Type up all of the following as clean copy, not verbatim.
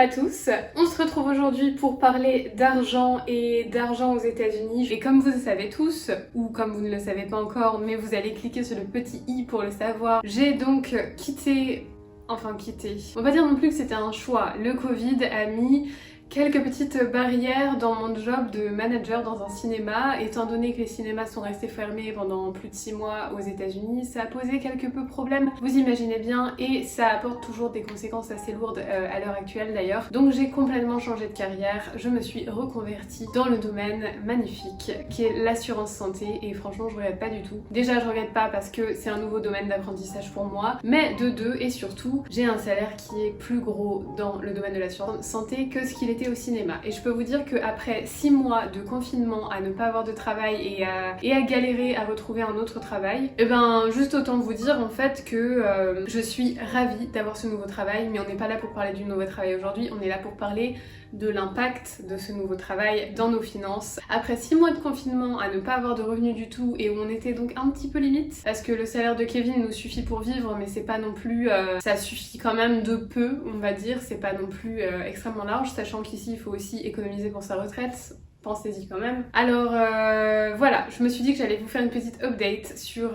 à tous, on se retrouve aujourd'hui pour parler d'argent et d'argent aux États-Unis. Et comme vous le savez tous, ou comme vous ne le savez pas encore, mais vous allez cliquer sur le petit i pour le savoir, j'ai donc quitté, on va pas dire non plus que c'était un choix. Le Covid a mis quelques petites barrières dans mon job de manager dans un cinéma. Étant donné que les cinémas sont restés fermés pendant plus de 6 mois aux États-Unis, ça a posé quelque peu problème, vous imaginez bien, et ça apporte toujours des conséquences assez lourdes à l'heure actuelle d'ailleurs. Donc j'ai complètement changé de carrière, je me suis reconvertie dans le domaine magnifique qui est l'assurance santé, et franchement je regrette pas du tout. Déjà je regrette pas parce que c'est un nouveau domaine d'apprentissage pour moi, mais de deux, et surtout j'ai un salaire qui est plus gros dans le domaine de l'assurance santé que ce qu'il était au cinéma. Et je peux vous dire qu'après 6 mois de confinement à ne pas avoir de travail et à galérer à retrouver un autre travail, et ben juste autant vous dire en fait que je suis ravie d'avoir ce nouveau travail, mais on n'est pas là pour parler du nouveau travail aujourd'hui, on est là pour parler de l'impact de ce nouveau travail dans nos finances. Après 6 mois de confinement à ne pas avoir de revenus du tout et où on était donc un petit peu limite, parce que le salaire de Kevin nous suffit pour vivre, mais c'est pas non plus... ça suffit quand même de peu, on va dire, c'est pas non plus extrêmement large, sachant qu'ici il faut aussi économiser pour sa retraite. Pensez-y quand même. Alors voilà, je me suis dit que j'allais vous faire une petite update sur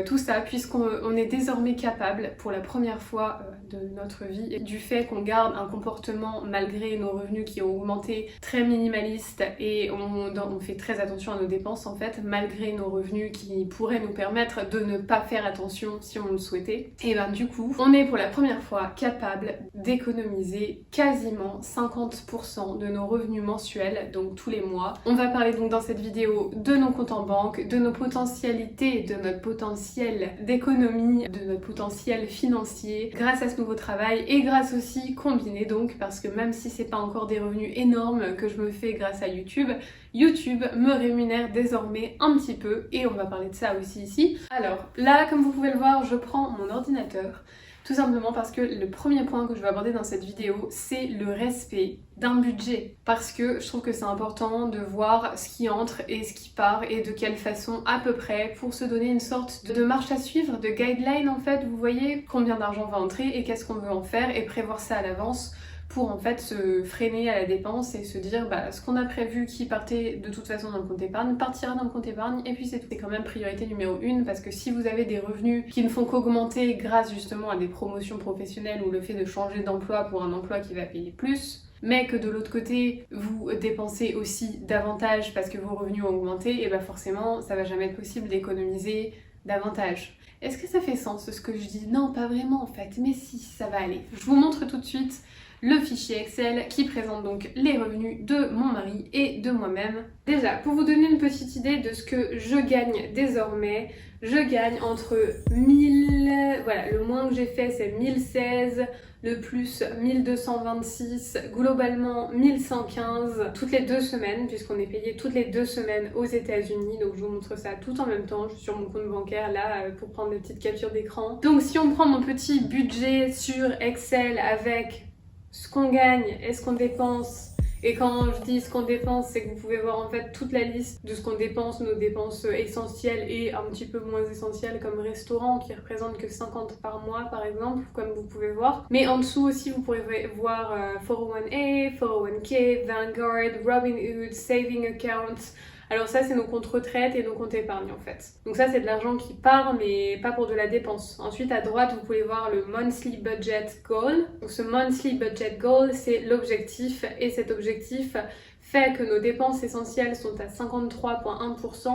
tout ça, puisqu'on est désormais capable, pour la première fois de notre vie, du fait qu'on garde un comportement malgré nos revenus qui ont augmenté, très minimaliste, et on fait très attention à nos dépenses en fait, malgré nos revenus qui pourraient nous permettre de ne pas faire attention si on le souhaitait. Et ben du coup, on est pour la première fois capable d'économiser quasiment 50% de nos revenus mensuels, donc tous les mois. On va parler donc dans cette vidéo de nos comptes en banque, de nos potentialités, de notre potentiel d'économie, de notre potentiel financier grâce à ce nouveau travail, et grâce aussi combiné donc, parce que même si c'est pas encore des revenus énormes que je me fais grâce à YouTube, YouTube me rémunère désormais un petit peu, et on va parler de ça aussi ici. Alors là, comme vous pouvez le voir, je prends mon ordinateur. Tout simplement parce que le premier point que je vais aborder dans cette vidéo, c'est le respect d'un budget. Parce que je trouve que c'est important de voir ce qui entre et ce qui part et de quelle façon à peu près, pour se donner une sorte de marche à suivre, de guideline en fait, vous voyez combien d'argent va entrer et qu'est-ce qu'on veut en faire, et prévoir ça à l'avance pour en fait se freiner à la dépense et se dire bah ce qu'on a prévu qui partait de toute façon dans le compte épargne partira dans le compte épargne, et puis c'est tout. C'est quand même priorité numéro 1, parce que si vous avez des revenus qui ne font qu'augmenter grâce justement à des promotions professionnelles ou le fait de changer d'emploi pour un emploi qui va payer plus, mais que de l'autre côté vous dépensez aussi davantage parce que vos revenus ont augmenté, et bah forcément ça va jamais être possible d'économiser davantage. Est-ce que ça fait sens ce que je dis? Non, pas vraiment en fait, mais si, ça va aller. Je vous montre tout de suite le fichier Excel qui présente donc les revenus de mon mari et de moi-même. Déjà, pour vous donner une petite idée de ce que je gagne désormais, je gagne entre 1000... Voilà, le moins que j'ai fait c'est 1016, le plus 1226, globalement 1115 toutes les 2 semaines, puisqu'on est payé toutes les 2 semaines aux États-Unis. Donc je vous montre ça tout en même temps. Je suis sur mon compte bancaire là pour prendre des petites captures d'écran. Donc si on prend mon petit budget sur Excel avec ce qu'on gagne et ce qu'on dépense, et quand je dis ce qu'on dépense, c'est que vous pouvez voir en fait toute la liste de ce qu'on dépense, nos dépenses essentielles et un petit peu moins essentielles comme restaurant qui représente que 50 par mois par exemple, comme vous pouvez voir. Mais en dessous aussi vous pourrez voir 401A, 401K, Vanguard, Robinhood, Saving Accounts. Alors ça c'est nos comptes retraite et nos comptes épargne en fait. Donc ça c'est de l'argent qui part mais pas pour de la dépense. Ensuite à droite vous pouvez voir le Monthly Budget Goal. Donc ce Monthly Budget Goal c'est l'objectif, et cet objectif fait que nos dépenses essentielles sont à 53,1%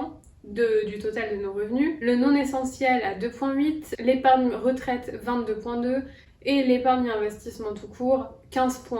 du total de nos revenus, le non essentiel à 2,8%, l'épargne retraite 22,2% et l'épargne investissement tout court 15,1%.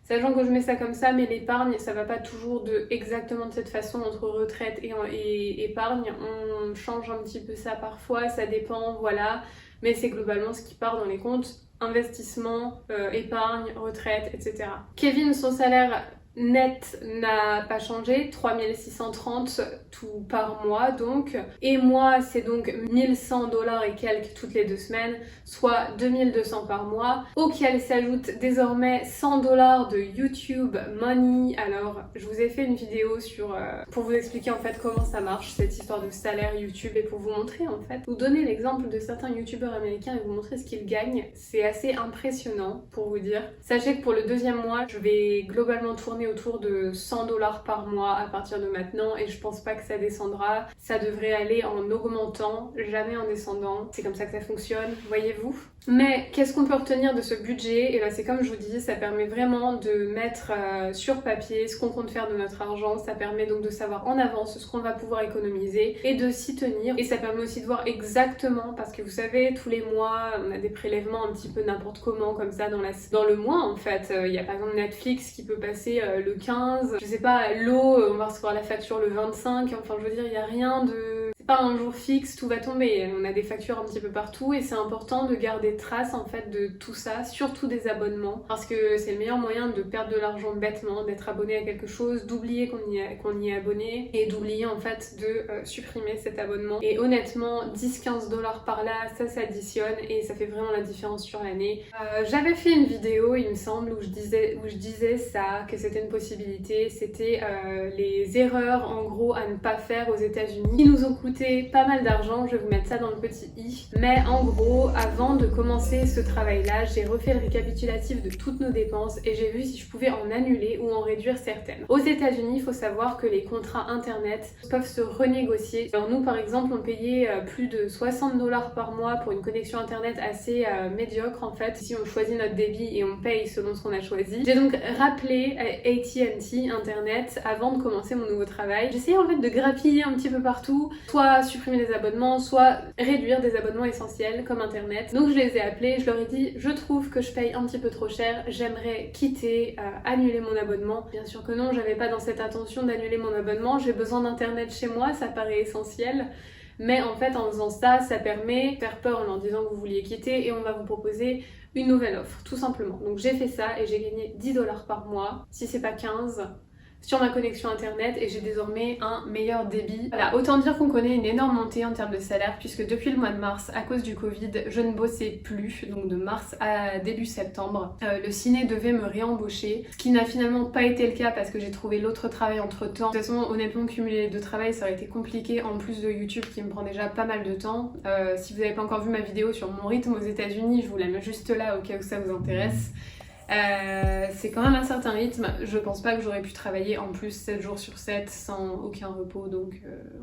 Sachant que je mets ça comme ça, mais l'épargne, ça va pas toujours exactement de cette façon entre retraite et épargne. On change un petit peu ça parfois, ça dépend, voilà. Mais c'est globalement ce qui part dans les comptes investissement, épargne, retraite, etc. Kevin, son salaire net n'a pas changé, 3630 tout par mois donc. Et moi, c'est donc 1100 $ et quelques toutes les 2 semaines, soit 2200 par mois, auquel s'ajoute désormais 100 $ de YouTube Money. Alors, je vous ai fait une vidéo sur pour vous expliquer en fait comment ça marche, cette histoire de salaire YouTube, et pour vous montrer en fait, vous donner l'exemple de certains youtubeurs américains et vous montrer ce qu'ils gagnent. C'est assez impressionnant pour vous dire. Sachez que pour le 2e mois, je vais globalement tourner autour de 100 $ par mois à partir de maintenant, et je pense pas que ça descendra. Ça devrait aller en augmentant, jamais en descendant. C'est comme ça que ça fonctionne, voyez-vous. Mais qu'est-ce qu'on peut retenir de ce budget? Et là, c'est comme je vous dis, ça permet vraiment de mettre sur papier ce qu'on compte faire de notre argent. Ça permet donc de savoir en avance ce qu'on va pouvoir économiser et de s'y tenir. Et ça permet aussi de voir exactement, parce que vous savez, tous les mois, on a des prélèvements un petit peu n'importe comment, comme ça, dans le mois en fait. Il y a par exemple Netflix qui peut passer le 15, je sais pas, l'eau, on va recevoir la facture le 25, enfin je veux dire, il n'y a rien de... C'est pas un jour fixe, tout va tomber. On a des factures un petit peu partout et c'est important de garder trace en fait de tout ça, surtout des abonnements, parce que c'est le meilleur moyen de perdre de l'argent bêtement, d'être abonné à quelque chose, d'oublier qu'on y est abonné et d'oublier en fait de supprimer cet abonnement. Et honnêtement, 10-15 $ par là, ça s'additionne et ça fait vraiment la différence sur l'année. J'avais fait une vidéo, il me semble, où je disais ça, que c'était une possibilité, c'était les erreurs en gros à ne pas faire aux États-Unis qui nous ont coûté pas mal d'argent. Je vais vous mettre ça dans le petit i. Mais en gros, avant de commencer ce travail-là, j'ai refait le récapitulatif de toutes nos dépenses et j'ai vu si je pouvais en annuler ou en réduire certaines. Aux États-Unis, il faut savoir que les contrats internet peuvent se renégocier. Alors nous, par exemple, on payait plus de 60 $ par mois pour une connexion internet assez médiocre en fait. Si on choisit notre débit et on paye selon ce qu'on a choisi. J'ai donc rappelé AT&T Internet avant de commencer mon nouveau travail. J'essayais en fait de grappiller un petit peu partout, soit supprimer des abonnements, soit réduire des abonnements essentiels comme internet. Donc je les ai appelés, je leur ai dit je trouve que je paye un petit peu trop cher, j'aimerais quitter, annuler mon abonnement. Bien sûr que non, j'avais pas dans cette intention d'annuler mon abonnement, j'ai besoin d'internet chez moi, ça paraît essentiel. Mais en fait, en faisant ça, ça permet de faire peur en leur disant que vous vouliez quitter et on va vous proposer une nouvelle offre, tout simplement. Donc j'ai fait ça et j'ai gagné 10 $ par mois, si c'est pas 15, sur ma connexion internet et j'ai désormais un meilleur débit. Voilà, autant dire qu'on connaît une énorme montée en termes de salaire puisque depuis le mois de mars, à cause du Covid, je ne bossais plus, donc de mars à début septembre. Le ciné devait me réembaucher, ce qui n'a finalement pas été le cas parce que j'ai trouvé l'autre travail entre temps. De toute façon, honnêtement, cumuler les 2 travails, ça aurait été compliqué en plus de YouTube qui me prend déjà pas mal de temps. Si vous n'avez pas encore vu ma vidéo sur mon rythme aux États-Unis, je vous la mets juste là au cas où ça vous intéresse. C'est quand même un certain rythme, je pense pas que j'aurais pu travailler en plus 7 jours sur 7 sans aucun repos, donc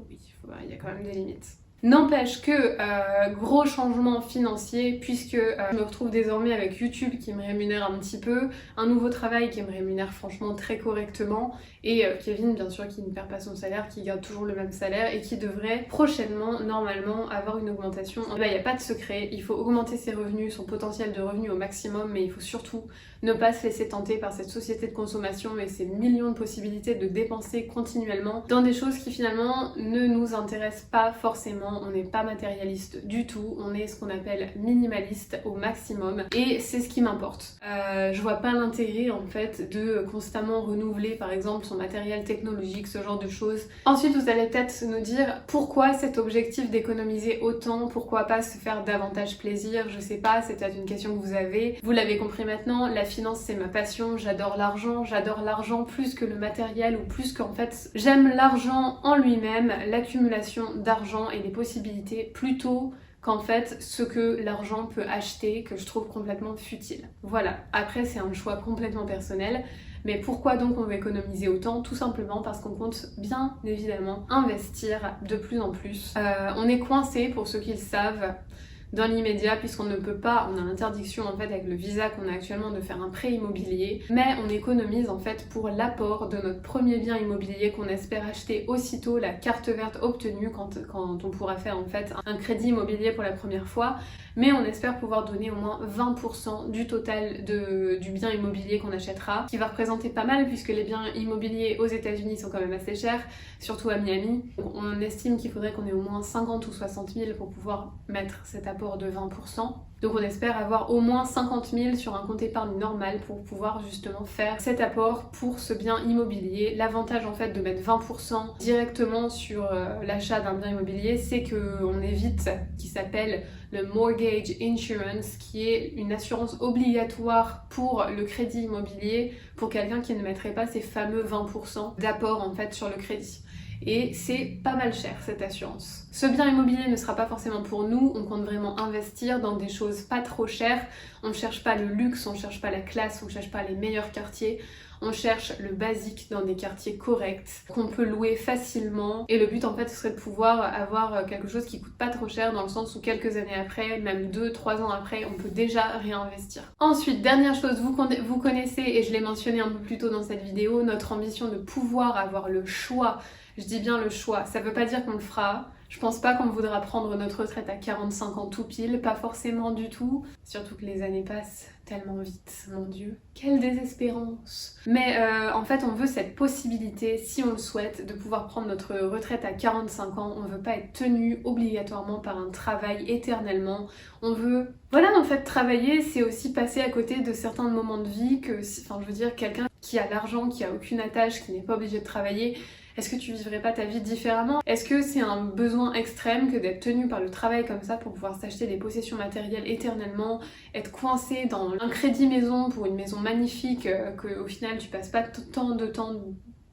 oui, il y a quand même des limites. N'empêche que gros changement financier puisque je me retrouve désormais avec YouTube qui me rémunère un petit peu, un nouveau travail qui me rémunère franchement très correctement et Kevin bien sûr qui ne perd pas son salaire, qui garde toujours le même salaire et qui devrait prochainement normalement avoir une augmentation. Il n'y a pas de secret, il faut augmenter ses revenus, son potentiel de revenus au maximum, mais il faut surtout ne pas se laisser tenter par cette société de consommation et ces millions de possibilités de dépenser continuellement dans des choses qui finalement ne nous intéressent pas forcément. On n'est pas matérialiste du tout, on est ce qu'on appelle minimaliste au maximum et c'est ce qui m'importe. Je vois pas l'intérêt en fait de constamment renouveler par exemple son matériel technologique, ce genre de choses. Ensuite vous allez peut-être nous dire pourquoi cet objectif d'économiser autant, pourquoi pas se faire davantage plaisir, je sais pas, c'est peut-être une question que vous avez. Vous l'avez compris maintenant, la finance c'est ma passion, j'adore l'argent plus que le matériel ou plus qu'en fait j'aime l'argent en lui-même, l'accumulation d'argent et les possibilités plutôt qu'en fait ce que l'argent peut acheter que je trouve complètement futile. Voilà, après c'est un choix complètement personnel. Mais pourquoi donc on veut économiser autant? Tout simplement parce qu'on compte bien évidemment investir de plus en plus. On est coincé, pour ceux qui le savent, dans l'immédiat puisqu'on ne peut pas, on a l'interdiction en fait avec le visa qu'on a actuellement de faire un prêt immobilier, mais on économise en fait pour l'apport de notre premier bien immobilier qu'on espère acheter aussitôt, la carte verte obtenue quand on pourra faire en fait un crédit immobilier pour la première fois. Mais on espère pouvoir donner au moins 20% du total du bien immobilier qu'on achètera, qui va représenter pas mal puisque les biens immobiliers aux États-Unis sont quand même assez chers, surtout à Miami. Donc on estime qu'il faudrait qu'on ait au moins 50 ou 60 000 pour pouvoir mettre cet apport de 20%. Donc on espère avoir au moins 50 000 sur un compte épargne normal pour pouvoir justement faire cet apport pour ce bien immobilier. L'avantage en fait de mettre 20% directement sur l'achat d'un bien immobilier, c'est qu'on évite ce qui s'appelle le mortgage insurance, qui est une assurance obligatoire pour le crédit immobilier pour quelqu'un qui ne mettrait pas ces fameux 20% d'apport en fait sur le crédit. Et c'est pas mal cher cette assurance. Ce bien immobilier ne sera pas forcément pour nous, on compte vraiment investir dans des choses pas trop chères. On ne cherche pas le luxe, on ne cherche pas la classe, on ne cherche pas les meilleurs quartiers. On cherche le basique dans des quartiers corrects, qu'on peut louer facilement. Et le but en fait ce serait de pouvoir avoir quelque chose qui coûte pas trop cher, dans le sens où quelques années après, même 2-3 ans après, on peut déjà réinvestir. Ensuite, dernière chose, vous connaissez, et je l'ai mentionné un peu plus tôt dans cette vidéo, notre ambition de pouvoir avoir le choix. Je dis bien le choix, ça veut pas dire qu'on le fera. Je pense pas qu'on voudra prendre notre retraite à 45 ans tout pile, pas forcément du tout. Surtout que les années passent tellement vite, mon Dieu. Quelle désespérance. Mais en fait, on veut cette possibilité, si on le souhaite, de pouvoir prendre notre retraite à 45 ans. On veut pas être tenu obligatoirement par un travail éternellement. On veut... Voilà, en fait, travailler, c'est aussi passer à côté de certains moments de vie que... Enfin, je veux dire, quelqu'un qui a l'argent, qui a aucune attache, qui n'est pas obligé de travailler... Est-ce que tu vivrais pas ta vie différemment? Est-ce que c'est un besoin extrême que d'être tenu par le travail comme ça pour pouvoir s'acheter des possessions matérielles éternellement, être coincé dans un crédit maison pour une maison magnifique que au final tu passes pas tant de temps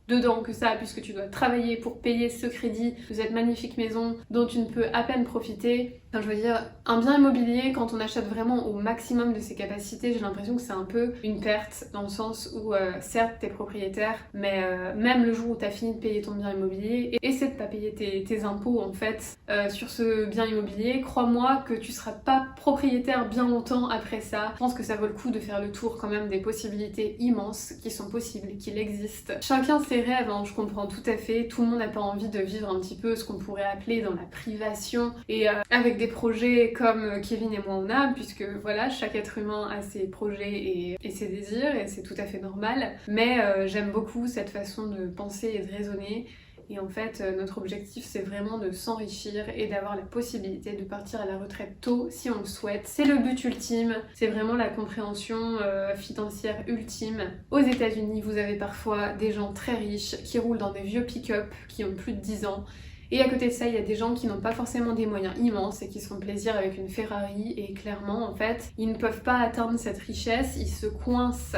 dedans que ça, puisque tu dois travailler pour payer ce crédit de cette magnifique maison dont tu ne peux à peine profiter. Enfin, je veux dire, un bien immobilier, quand on achète vraiment au maximum de ses capacités, j'ai l'impression que c'est un peu une perte, dans le sens où certes t'es propriétaire, mais même le jour où t'as fini de payer ton bien immobilier, essaie de pas payer tes impôts en fait sur ce bien immobilier, crois-moi que tu seras pas propriétaire bien longtemps après ça. Je pense que ça vaut le coup de faire le tour quand même des possibilités immenses qui sont possibles, qu'il existe. Chacun ses rêves, hein, je comprends tout à fait, tout le monde n'a pas envie de vivre un petit peu ce qu'on pourrait appeler dans la privation, et avec des projets comme Kevin et moi on a, puisque voilà, chaque être humain a ses projets et ses désirs, et c'est tout à fait normal, mais j'aime beaucoup cette façon de penser et de raisonner. Et en fait, notre objectif, c'est vraiment de s'enrichir et d'avoir la possibilité de partir à la retraite tôt si on le souhaite. C'est le but ultime, c'est vraiment la compréhension financière ultime. Aux États-Unis, vous avez parfois des gens très riches qui roulent dans des vieux pick-up qui ont plus de 10 ans. Et à côté de ça, il y a des gens qui n'ont pas forcément des moyens immenses et qui se font plaisir avec une Ferrari. Et clairement, en fait, ils ne peuvent pas atteindre cette richesse, ils se coincent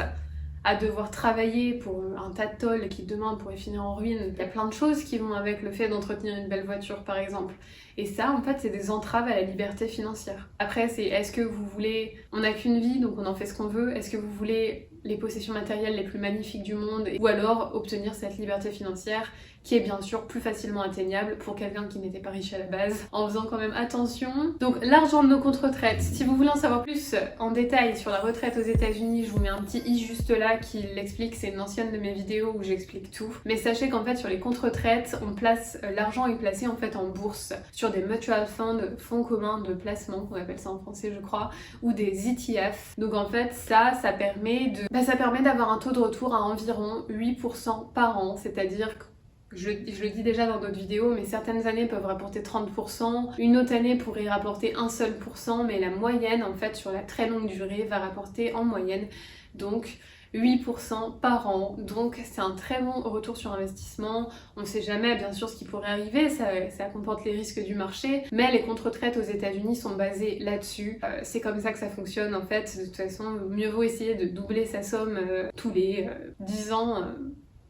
à devoir travailler pour un tas de tôles qui demain pourrait finir en ruine. Il y a plein de choses qui vont avec le fait d'entretenir une belle voiture par exemple. Et ça en fait c'est des entraves à la liberté financière. Après c'est est-ce que vous voulez, on n'a qu'une vie donc on en fait ce qu'on veut, est-ce que vous voulez les possessions matérielles les plus magnifiques du monde, ou alors obtenir cette liberté financière qui est bien sûr plus facilement atteignable pour quelqu'un qui n'était pas riche à la base, en faisant quand même attention. Donc l'argent de nos comptes retraites, si vous voulez en savoir plus en détail sur la retraite aux États-Unis, je vous mets un petit i juste là qui l'explique, c'est une ancienne de mes vidéos où j'explique tout. Mais sachez qu'en fait sur les comptes retraites, on place l'argent est placé en fait en bourse, sur des mutual funds, fonds communs de placement, qu'on appelle ça en français je crois, ou des ETF. Donc en fait ça permet d'avoir un taux de retour à environ 8% par an, c'est-à-dire que je le dis déjà dans d'autres vidéos, mais certaines années peuvent rapporter 30%, une autre année pourrait rapporter un seul %, mais la moyenne, en fait, sur la très longue durée, va rapporter en moyenne, donc 8% par an. Donc c'est un très bon retour sur investissement. On ne sait jamais bien sûr ce qui pourrait arriver, ça comporte les risques du marché, mais les comptes retraites aux États-Unis sont basés là-dessus. C'est comme ça que ça fonctionne en fait. De toute façon, mieux vaut essayer de doubler sa somme tous les 10 ans.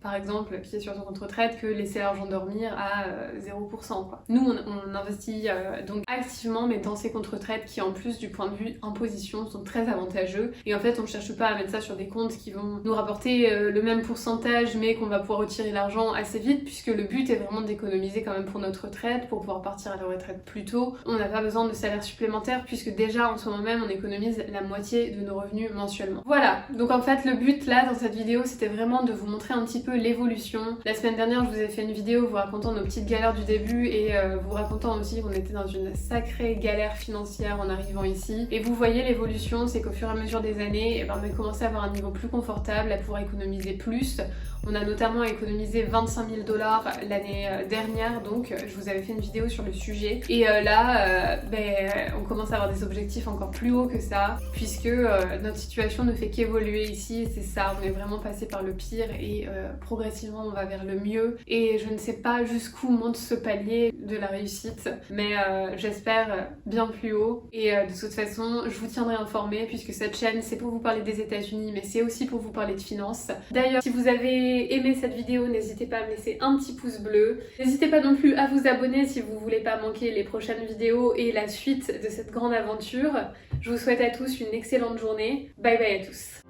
Par exemple, qui est sur son compte retraite, que laisser l'argent dormir à 0%, quoi. Nous, on investit donc activement, mais dans ces comptes retraites qui, en plus du point de vue imposition, sont très avantageux. Et en fait, on ne cherche pas à mettre ça sur des comptes qui vont nous rapporter le même pourcentage, mais qu'on va pouvoir retirer l'argent assez vite, puisque le but est vraiment d'économiser quand même pour notre retraite, pour pouvoir partir à la retraite plus tôt. On n'a pas besoin de salaire supplémentaire, puisque déjà, en ce moment même, on économise la moitié de nos revenus mensuellement. Voilà, donc en fait, le but là, dans cette vidéo, c'était vraiment de vous montrer un petit peu peu l'évolution. La semaine dernière, je vous ai fait une vidéo vous racontant nos petites galères du début et vous racontant aussi qu'on était dans une sacrée galère financière en arrivant ici. Et vous voyez l'évolution, c'est qu'au fur et à mesure des années, on a commencé à avoir un niveau plus confortable, à pouvoir économiser plus. On a notamment économisé 25 000 $ l'année dernière, donc je vous avais fait une vidéo sur le sujet. Et là, on commence à avoir des objectifs encore plus hauts que ça, puisque notre situation ne fait qu'évoluer ici, et c'est ça, on est vraiment passé par le pire et progressivement on va vers le mieux. Et je ne sais pas jusqu'où monte ce palier de la réussite, mais j'espère bien plus haut. Et de toute façon, je vous tiendrai informé, puisque cette chaîne c'est pour vous parler des États-Unis, mais c'est aussi pour vous parler de finances. D'ailleurs, si vous avez aimé cette vidéo, n'hésitez pas à me laisser un petit pouce bleu. N'hésitez pas non plus à vous abonner si vous voulez pas manquer les prochaines vidéos et la suite de cette grande aventure. Je vous souhaite à tous une excellente journée. Bye bye à tous.